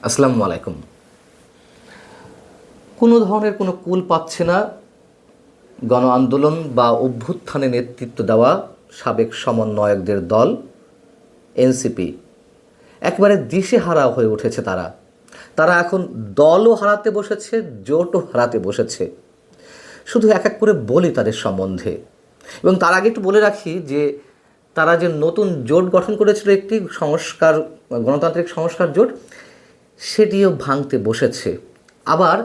আসসালামু আলাইকুম। কোনো ধরনের কোনো কুল পাচ্ছে না গণ আন্দোলন বা অভ্যুত্থানে নেতৃত্ব দেওয়া সাবেক সমন্বয়কদের দল এনসিপি। একেবারে দিশেহারা হয়ে উঠেছে তারা। তারা এখন দলও হারাতে বসেছে, জোটও হারাতে বসেছে। শুধু এক এক করে বলি তাদের সম্বন্ধে। এবং তার আগে একটু বলে রাখি যে তারা যে নতুন জোট গঠন করেছিল, একটি সংস্কার গণতান্ত্রিক সংস্কার জোট, সেটিও ভাঙতে বসেছে। আবার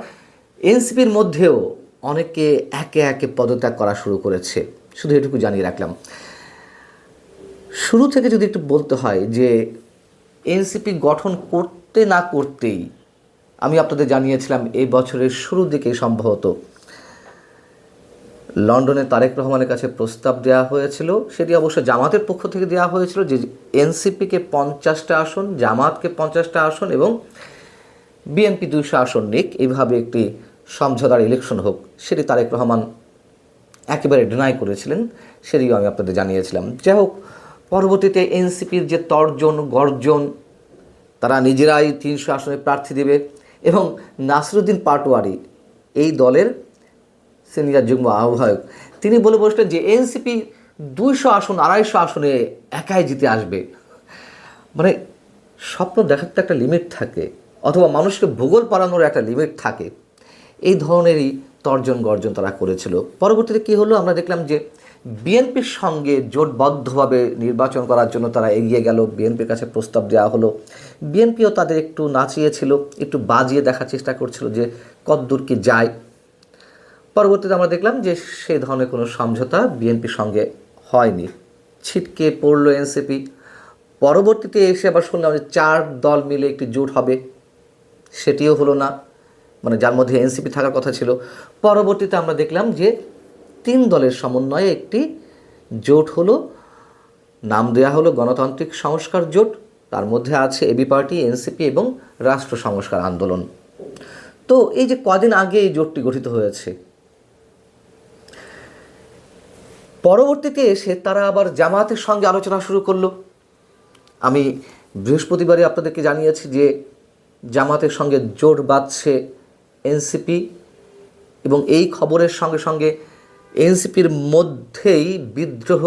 এনসিপির মধ্যেও অনেকে একে একে পদত্যাগ করা শুরু করেছে। শুধু এটুকু জানিয়ে রাখলাম। শুরু থেকে যদি একটু বলতে হয় যে এনসিপি গঠন করতে না করতেই আমি আপনাদের জানিয়েছিলাম এই বছরের শুরুর দিকে সম্ভবত লন্ডনে তারেক রহমানের কাছে প্রস্তাব দেওয়া হয়েছিল। সেটি অবশ্য জামাতের পক্ষ থেকে দেওয়া হয়েছিল যে এনসিপিকে 50টা আসন, জামাতকে 50টা আসন এবং বিএনপি 200 আসন নিক, এইভাবে একটি সমঝোতার ইলেকশন হোক। সেটি তারেক রহমান একেবারে ডিনাই করেছিলেন, সেটিও আমি আপনাদের জানিয়েছিলাম। যাই হোক, পরবর্তীতে এনসিপির যে তর্জন গর্জন, তারা নিজেরাই 300 আসনে প্রার্থী দেবে এবং নাসিরুদ্দিন পাটোয়ারি, এই দলের সিনিয়র যুগ্ম আহ্বায়ক, তিনি বলে বসলেন যে এনসিপি 200 আসন 250 আসনে একাই জিতে আসবে। মানে স্বপ্ন দেখার তো একটা লিমিট থাকে, অথবা মানুষকে ভূগোল পালানোর একটা লিমিট থাকে। এই ধরনেরই তর্জন গর্জন তারা করেছিল। পরবর্তীতে কী হলো, আমরা দেখলাম যে বিএনপির সঙ্গে জোটবদ্ধভাবে নির্বাচন করার জন্য তারা এগিয়ে গেল। বিএনপির কাছে প্রস্তাব দেওয়া হলো। বিএনপিও তাদের একটু নাচিয়েছিল, একটু বাজিয়ে দেখার চেষ্টা করছিল যে কতদূর কি যায়। পরবর্তীতে আমরা দেখলাম যে সেই ধরনের কোনো সমঝোতা বিএনপির সঙ্গে হয়নি, ছিটকে পড়লো এনসিপি। পরবর্তীতে এসে আবার শুনলাম যে 4 দল মিলে একটি জোট হবে, সেটিও হলো না, মানে যার মধ্যে এনসিপি থাকার কথা ছিল। পরবর্তীতে আমরা দেখলাম যে 3 দলের সমন্বয়ে একটি জোট হলো, নাম দেওয়া হলো গণতান্ত্রিক সংস্কার জোট। তার মধ্যে আছে এবি পার্টি, এনসিপি এবং রাষ্ট্র সংস্কার আন্দোলন। তো এই যে কদিন আগে এই জোটটি গঠিত হয়েছে, পরবর্তীতে এসে তারা আবার জামায়াতের সঙ্গে আলোচনা শুরু করলো। আমি বৃহস্পতিবারই আপনাদেরকে জানিয়েছি যে জামাতের সঙ্গে জোট বাঁধছে এনসিপি, এবং এই খবরের সঙ্গে সঙ্গে এনসিপির মধ্যেই বিদ্রোহ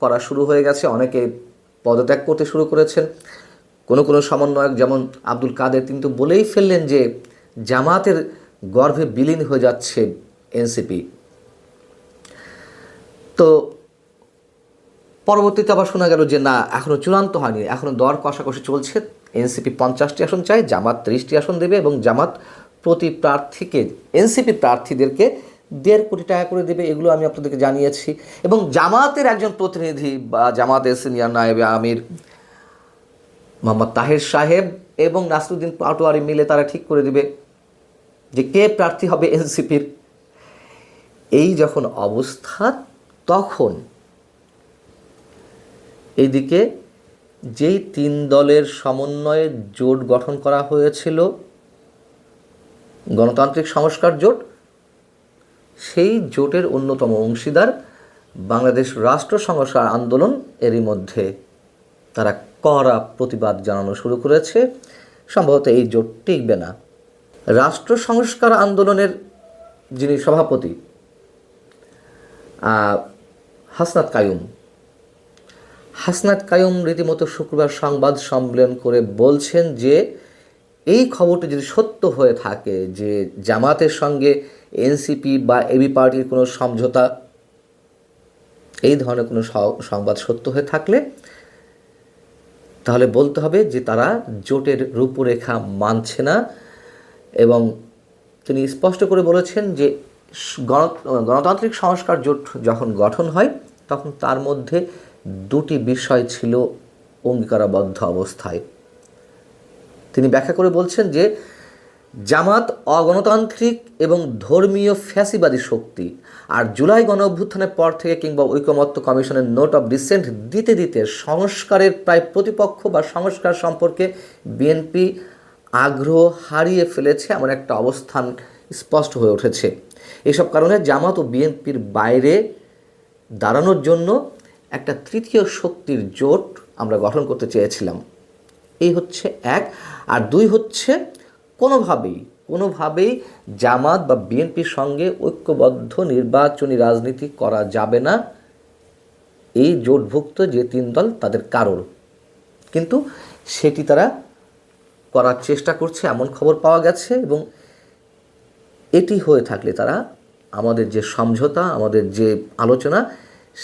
করা শুরু হয়ে গেছে। অনেকে পদত্যাগ করতে শুরু করেছেন। কোনো সমন্বয়ক যেমন আব্দুল কাদের, তিনি তো বলেই ফেললেন যে জামাতের গর্ভে বিলীন হয়ে যাচ্ছে এনসিপি। তো পরবর্তীতে আবার শোনা গেল যে না, এখনও চূড়ান্ত হয়নি, এখনও দর কষাকষি চলছে। এনসিপি 50টি আসন চায়, জামাত 30টি আসন দেবে এবং জামাত প্রতি প্রার্থীকে, এনসিপি প্রার্থীদেরকে 1.5 কোটি টাকা করে দেবে। এগুলো আমি আপনাদেরকে জানিয়েছি। এবং জামাতের একজন প্রতিনিধি বা জামাতের সিনিয়র নায়েবে আমির মোহাম্মদ তাহের সাহেব এবং নাসিরুদ্দিন পাটোয়ারি মিলে তারা ঠিক করে দেবে যে কে প্রার্থী হবে এনসিপির। এই যখন অবস্থা, তখন এইদিকে যেই 3 দলের সমন্বয়ে জোট গঠন করা হয়েছিল গণতান্ত্রিক সংস্কার জোট, সেই জোটের অন্যতম অংশীদার বাংলাদেশ রাষ্ট্র সংস্কার আন্দোলন, এরই মধ্যে তারা কড়া প্রতিবাদ জানানো শুরু করেছে। সম্ভবত এই জোট টিকবে না। রাষ্ট্র সংস্কার আন্দোলনের যিনি সভাপতি হাসনাত কায়ুম রীতিমতো শুক্রবার সংবাদ সম্মেলন করে বলছেন যে এই খবরটি যদি সত্য হয়ে থাকে যে জামাতের সঙ্গে এনসিপি বা এবি পার্টির কোনো সমঝোতা, এই ধরনের কোনো সংবাদ সত্য হয়ে থাকলে তাহলে বলতে হবে যে তারা জোটের রূপরেখা মানছে না। এবং তিনি স্পষ্ট করে বলেছেন যে গণতান্ত্রিক সংস্কার জোট যখন গঠন হয় তখন তার মধ্যে 2টি বিষয় ছিল অঙ্গীকারাবদ্ধ অবস্থায়। তিনি ব্যাখ্যা করে বলছেন যে জামাত অগণতান্ত্রিক এবং ধর্মীয় ফ্যাসিবাদী শক্তি, আর জুলাই গণ অভ্যুত্থানের পর থেকে কিংবা ঐকমত্য কমিশনের নোট অফ ডিসেন্ট দিতে দিতে সংস্কারের প্রায় প্রতিপক্ষ বা সংস্কার সম্পর্কে বিএনপি আগ্রহ হারিয়ে ফেলেছে, এমন একটা অবস্থান স্পষ্ট হয়ে উঠেছে। এসব কারণে জামাত ও বিএনপির বাইরে দাঁড়ানোর জন্য একটা তৃতীয় শক্তির জোট আমরা গঠন করতে চেয়েছিলাম। এই হচ্ছে এক। আর দুই হচ্ছে কোনোভাবেই জামাত বা বিএনপির সঙ্গে ঐক্যবদ্ধ নির্বাচনী রাজনীতি করা যাবে না এই জোটভুক্ত যে তিন দল তাদের কারোর। কিন্তু সেটি তারা করার চেষ্টা করছে এমন খবর পাওয়া গেছে, এবং এটি হয়ে থাকলে তারা আমাদের যে সমঝোতা, আমাদের যে আলোচনা,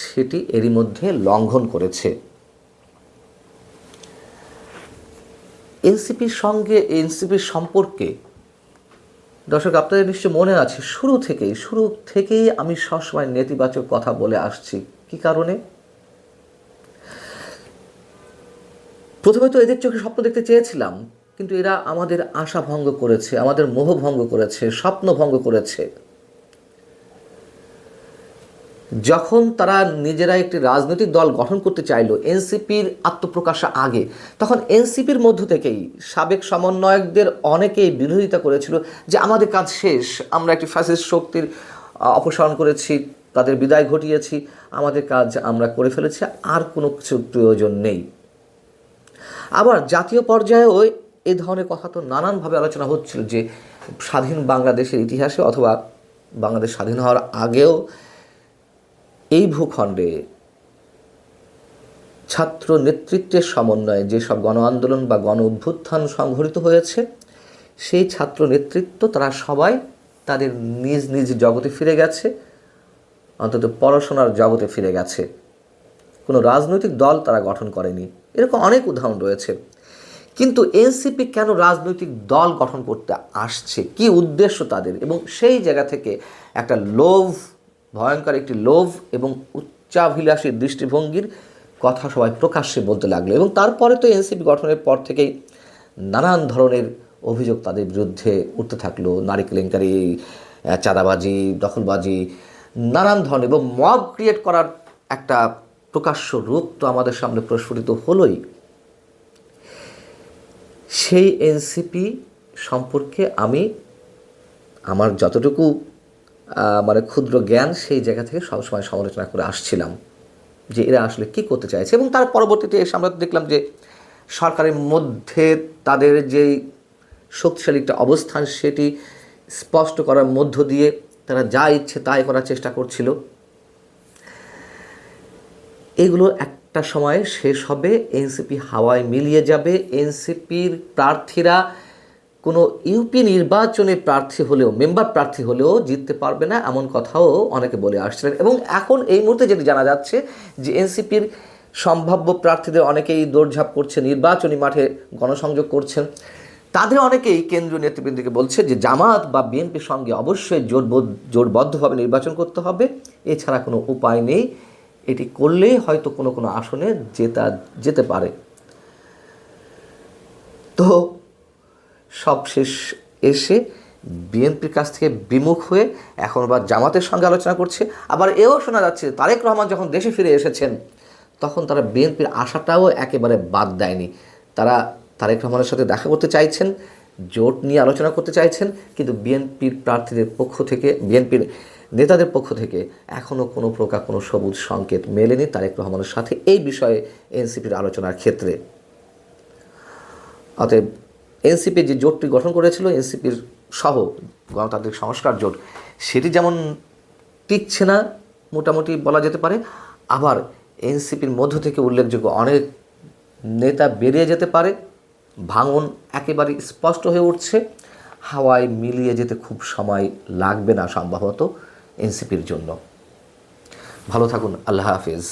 সেটি এরই মধ্যে লঙ্ঘন করেছে। এনসিপির সম্পর্কে দর্শক আপনাদের নিশ্চয় মনে আছে, শুরু থেকেই আমি সবসময় নেতিবাচক কথা বলে আসছি। কি কারণে? প্রথমে তো এদের চোখে স্বপ্ন দেখতে চেয়েছিলাম, কিন্তু এরা আমাদের আশা ভঙ্গ করেছে, আমাদের মোহ ভঙ্গ করেছে, স্বপ্ন ভঙ্গ করেছে। যখন তারা নিজেরা একটি রাজনৈতিক দল গঠন করতে চাইল এনসিপির আত্মপ্রকাশে আগে, তখন এনসিপির মধ্য থেকেই সাবেক সমন্বয়কদের অনেকেই বিরোধিতা করেছিল যে আমাদের কাজ শেষ, আমরা একটি ফ্যাসিস্ট শক্তির অপসারণ করেছি, তাদের বিদায় ঘটিয়েছি, আমাদের কাজ আমরা করে ফেলেছি, আর কোনো কিছুর প্রয়োজন নেই। আবার জাতীয় পর্যায়েও এই ধরনের কথা তো নানানভাবে আলোচনা হচ্ছিল যে স্বাধীন বাংলাদেশের ইতিহাসে অথবা বাংলাদেশ স্বাধীন হওয়ার আগেও এই ভূখণ্ডে ছাত্র নেতৃত্বের সমন্বয়ে যেসব গণ আন্দোলন বা গণ অভ্যুত্থান সংঘটিত হয়েছে, সেই ছাত্র নেতৃত্ব তারা সবাই তাদের নিজ নিজ জগতে ফিরে গেছে, অন্তত পড়াশোনার জগতে ফিরে গেছে। কোনো রাজনৈতিক দল তারা গঠন করেনি। এরকম অনেক উদাহরণ রয়েছে। কিন্তু এনসিপি কেন রাজনৈতিক দল গঠন করতে আসছে, কি উদ্দেশ্য তাদের? এবং সেই জায়গা থেকে একটা ভয়ঙ্কর একটি লোভ এবং উচ্চাভিলাষী দৃষ্টিভঙ্গির কথা সবাই প্রকাশ্যে বলতে লাগলো। এবং তারপরে তো এনসিপি গঠনের পর থেকেই নানান ধরনের অভিযোগ তাদের বিরুদ্ধে উঠতে থাকলো। নারী কেলেঙ্কারি, চাঁদাবাজি, দখলবাজি, নানান ধরনের, এবং মব ক্রিয়েট করার একটা প্রকাশ্য রূপ তো আমাদের সামনে প্রস্ফুটিত হলোই। সেই এনসিপি সম্পর্কে আমি আমার যতটুকু ক্ষুদ্র জ্ঞান, সেই জায়গা থেকে সবসময় সমালোচনা করে আসছিলাম যে এরা আসলে কী করতে চাইছে। এবং তার পরবর্তীতে এসে আমরা দেখলাম যে সরকারের মধ্যে তাদের যেই শক্তিশালী একটা অবস্থান, সেটি স্পষ্ট করার মধ্য দিয়ে তারা যা ইচ্ছে তাই করার চেষ্টা করছিল। এগুলো একটা সময় শেষ হবে, এনসিপি হাওয়ায় মিলিয়ে যাবে। এনসিপির প্রার্থীরা কোনো ইউপি নির্বাচনে মেম্বার প্রার্থী হলেও জিততে পারবে না, এমন কথাও অনেকে বলে আসছিলেন। এবং এখন এই মুহূর্তে যেটি জানা যাচ্ছে যে এনসিপির সম্ভাব্য প্রার্থীদের অনেকেই দৌড়ঝাঁপ করছে, নির্বাচনী মাঠে গণসংযোগ করছেন। তাদের অনেকেই কেন্দ্রীয় নেতৃবৃন্দকে বলছে যে জামাত বা বিএনপির সঙ্গে অবশ্যই জোটবদ্ধভাবে নির্বাচন করতে হবে, এছাড়া কোনো উপায় নেই। এটি করলেই হয়তো কোনো আসনে যেতে পারে। তো সবশেষ এসে বিএনপির কাছ থেকে বিমুখ হয়ে এখন আবার জামাতের সঙ্গে আলোচনা করছে। আবার এও শোনা যাচ্ছে তারেক রহমান যখন দেশে ফিরে এসেছেন, তখন তারা বিএনপির আশাটাও একেবারে বাদ দেয়নি। তারা তারেক রহমানের সাথে দেখা করতে চাইছেন, জোট নিয়ে আলোচনা করতে চাইছেন, কিন্তু বিএনপির প্রার্থীদের পক্ষ থেকে, বিএনপির নেতাদের পক্ষ থেকে এখনও কোনো প্রকার কোনো সবুজ সংকেত মেলেনি তারেক রহমানের সাথে এই বিষয়ে এনসিপির আলোচনার ক্ষেত্রে। অতএব এনসিপি যে জোটটি গঠন করেছিল, এনসিপির সহ গণতান্ত্রিক সংস্কার জোট, সেটি যেমন টিকছে না মোটামুটি বলা যেতে পারে, আবার এনসিপির মধ্য থেকে উল্লেখযোগ্য অনেক নেতা বেরিয়ে যেতে পারে। ভাঙন একেবারে স্পষ্ট হয়ে উঠছে। হাওয়ায় মিলিয়ে যেতে খুব সময় লাগবে না সম্ভবত এনসিপির জন্য। ভালো থাকুন। আল্লাহ হাফেজ।